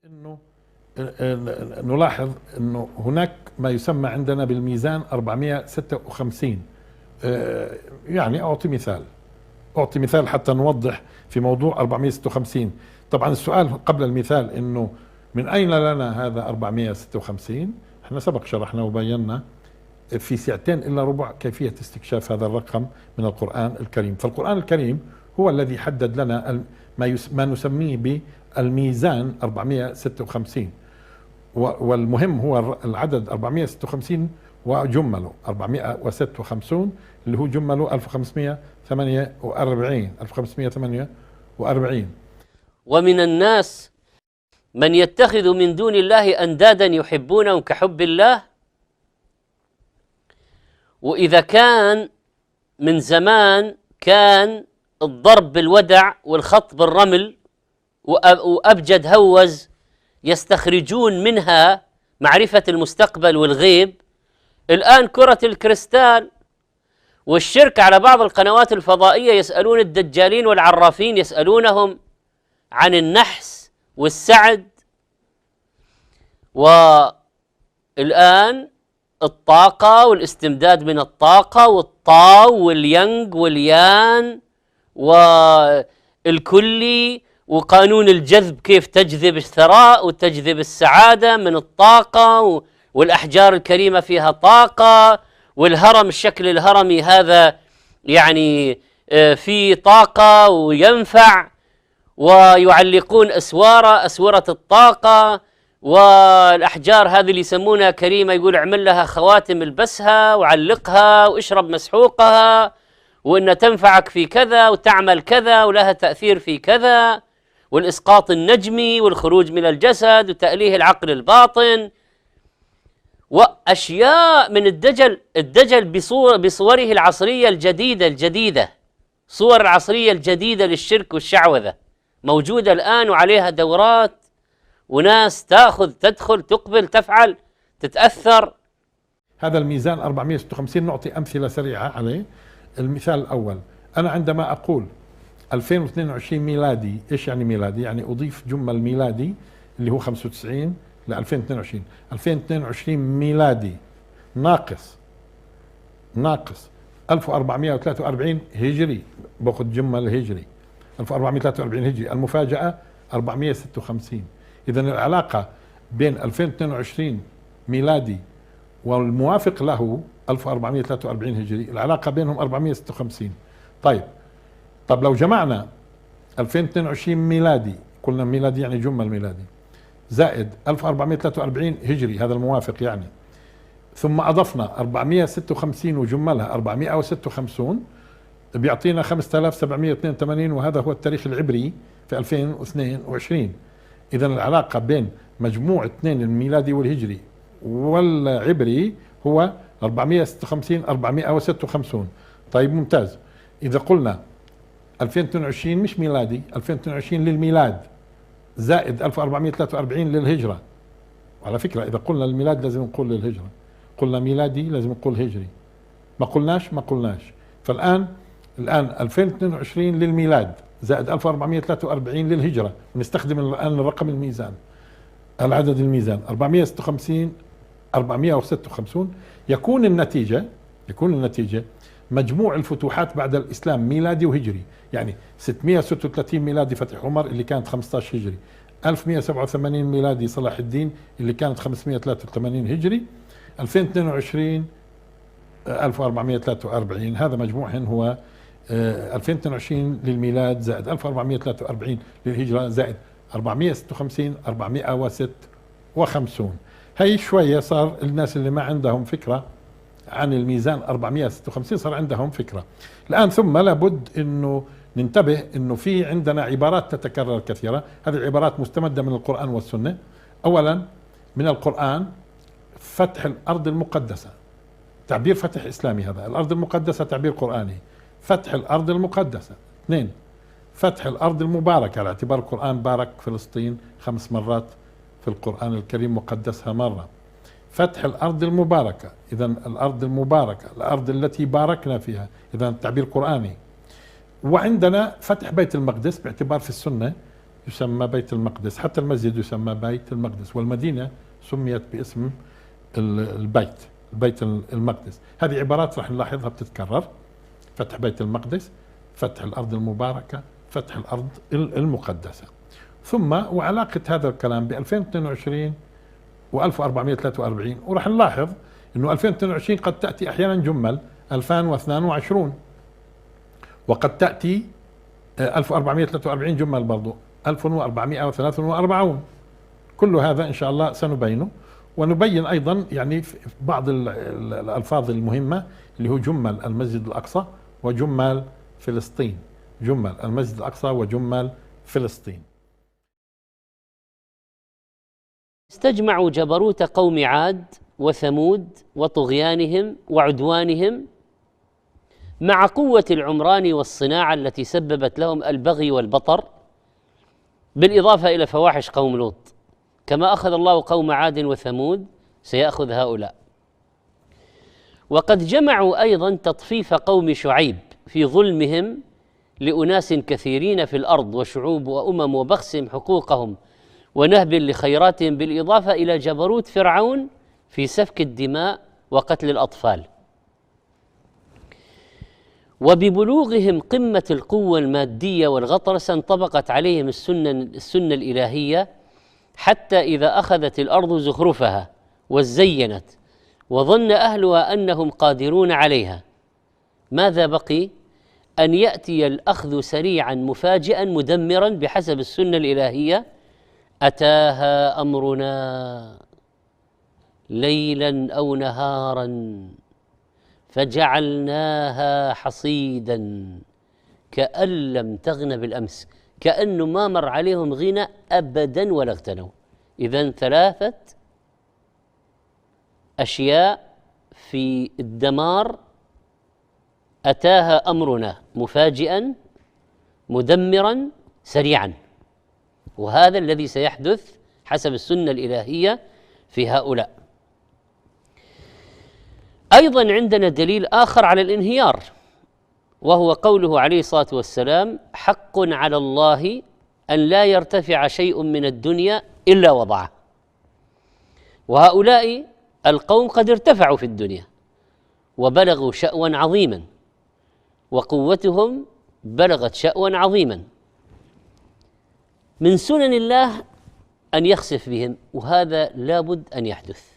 انه نلاحظ انه هناك ما يسمى عندنا بالميزان 456. يعني اعطي مثال حتى نوضح في موضوع 456. طبعا السؤال قبل المثال انه من اين لنا هذا 456؟ احنا سبق شرحنا وبينا في ساعتين الا ربع كيفية استكشاف هذا الرقم من القرآن الكريم. فالقرآن الكريم هو الذي حدد لنا ما نسميه بالميزان 456، والمهم هو العدد 456 وجمله 456 اللي هو جمله 1548. ومن الناس من يتخذ من دون الله أندادا يحبونهم كحب الله. وإذا كان من زمان كان الضرب بالودع والخط بالرمل وأبجد هوز يستخرجون منها معرفة المستقبل والغيب، الآن كرة الكريستال والشرك على بعض القنوات الفضائية يسألون الدجالين والعرافين، يسألونهم عن النحس والسعد. والآن الطاقة والاستمداد من الطاقة والطاو والينج واليان والكلي وقانون الجذب، كيف تجذب الثراء وتجذب السعادة من الطاقة، والأحجار الكريمة فيها طاقة، والهرم الشكل الهرمي هذا يعني فيه طاقة وينفع، ويعلقون أسورة الطاقة، والأحجار هذه اللي يسمونها كريمة يقول اعمل لها خواتم البسها وعلقها واشرب مسحوقها، وإن تنفعك في كذا وتعمل كذا ولها تأثير في كذا، والإسقاط النجمي والخروج من الجسد وتأليه العقل الباطن، وأشياء من الدجل بصوره العصرية الجديدة صور العصرية الجديدة للشرك والشعوذة موجودة الآن، وعليها دورات وناس تأخذ تدخل تقبل تفعل تتأثر. هذا الميزان 456 نعطي أمثلة سريعة عليه. المثال الأول، أنا عندما أقول 2022 ميلادي، إيش يعني ميلادي؟ يعني أضيف جمل ميلادي اللي هو 95 ل 2022. 2022 ميلادي ناقص 1443 هجري، باخذ جمل هجري 1443 هجري. المفاجأة 456. إذا العلاقة بين 2022 ميلادي والموافق له 1443 هجري، العلاقة بينهم 456. طب لو جمعنا 2022 ميلادي، قلنا ميلادي يعني جمل ميلادي، زائد 1443 هجري هذا الموافق يعني، ثم أضفنا 456 وجملها 456 بيعطينا 5782، وهذا هو التاريخ العبري في 2022. إذا العلاقة بين مجموع اثنين الميلادي والهجري والعبري هو 456 456. طيب ممتاز. إذا قلنا 2022 مش ميلادي، 2022 للميلاد زائد 1443 للهجرة. وعلى فكرة إذا قلنا الميلاد لازم نقول للهجرة، قلنا ميلادي لازم نقول هجري، ما قلناش. فالآن 2022 للميلاد زائد 1443 للهجرة، ونستخدم الآن الرقم الميزان، العدد الميزان 456 456. يكون النتيجة مجموع الفتوحات بعد الإسلام ميلادي وهجري، يعني 636 ميلادي فتح عمر اللي كانت 15 هجري، 1187 ميلادي صلاح الدين اللي كانت 583 هجري، 2022 1443. هذا مجموعهن هو 2022 للميلاد زائد 1443 للهجرة زائد 456 456. هي شوية صار الناس اللي ما عندهم فكرة عن الميزان 456 صار عندهم فكرة الآن. ثم لابد أنه ننتبه أنه في عندنا عبارات تتكرر كثيرة، هذه العبارات مستمدة من القرآن والسنة. أولا من القرآن فتح الأرض المقدسة، تعبير فتح إسلامي، هذا الأرض المقدسة تعبير قرآني، فتح الأرض المقدسة. 2 فتح الأرض المباركة، على اعتبار القرآن بارك فلسطين 5 مرات في القرآن الكريم وقدسها مرة. فتح الأرض المباركة، إذا الأرض المباركة الأرض التي باركنا فيها، إذا تعبير قرآني. وعندنا فتح بيت المقدس باعتبار في السنة يسمى بيت المقدس، حتى المسجد يسمى بيت المقدس، والمدينة سميت باسم البيت المقدس. هذه عبارات راح نلاحظها بتتكرر: فتح بيت المقدس، فتح الأرض المباركة، فتح الأرض المقدسة. ثم وعلاقة هذا الكلام ب 2022 و1443، وراح نلاحظ انه 2022 قد تأتي احيانا جمل 2022، وقد تأتي 1443 جمل برضو 1443. كل هذا ان شاء الله سنبينه، ونبين ايضا يعني في بعض الالفاظ المهمة اللي هو جمل المسجد الاقصى وجمل فلسطين، جمل المسجد الاقصى وجمل فلسطين. استجمعوا جبروت قوم عاد وثمود وطغيانهم وعدوانهم مع قوة العمران والصناعة التي سببت لهم البغي والبطر، بالإضافة إلى فواحش قوم لوط. كما أخذ الله قوم عاد وثمود سيأخذ هؤلاء. وقد جمعوا أيضا تطفيف قوم شعيب في ظلمهم لأناس كثيرين في الأرض وشعوب وأمم وبخسهم حقوقهم ونهب لخيراتهم، بالإضافة إلى جبروت فرعون في سفك الدماء وقتل الأطفال. وببلوغهم قمة القوة المادية والغطرسة انطبقت عليهم السنة الإلهية، حتى إذا أخذت الأرض زخرفها وزينت وظن أهلها أنهم قادرون عليها، ماذا بقي؟ أن يأتي الأخذ سريعا مفاجئا مدمرا بحسب السنة الإلهية: أتاها أمرنا ليلا أو نهارا فجعلناها حصيدا كأن لم تغن بالأمس، كأنه ما مر عليهم غنى أبدا ولا اغتنوا. إذن 3 أشياء في الدمار: أتاها أمرنا مفاجئا مدمرا سريعا، وهذا الذي سيحدث حسب السنة الإلهية في هؤلاء. أيضا عندنا دليل آخر على الانهيار، وهو قوله عليه الصلاة والسلام: حق على الله أن لا يرتفع شيء من الدنيا إلا وضعه. وهؤلاء القوم قد ارتفعوا في الدنيا وبلغوا شأوا عظيما، وقوتهم بلغت شأوا عظيما. من سنن الله أن يخسف بهم، وهذا لابد أن يحدث.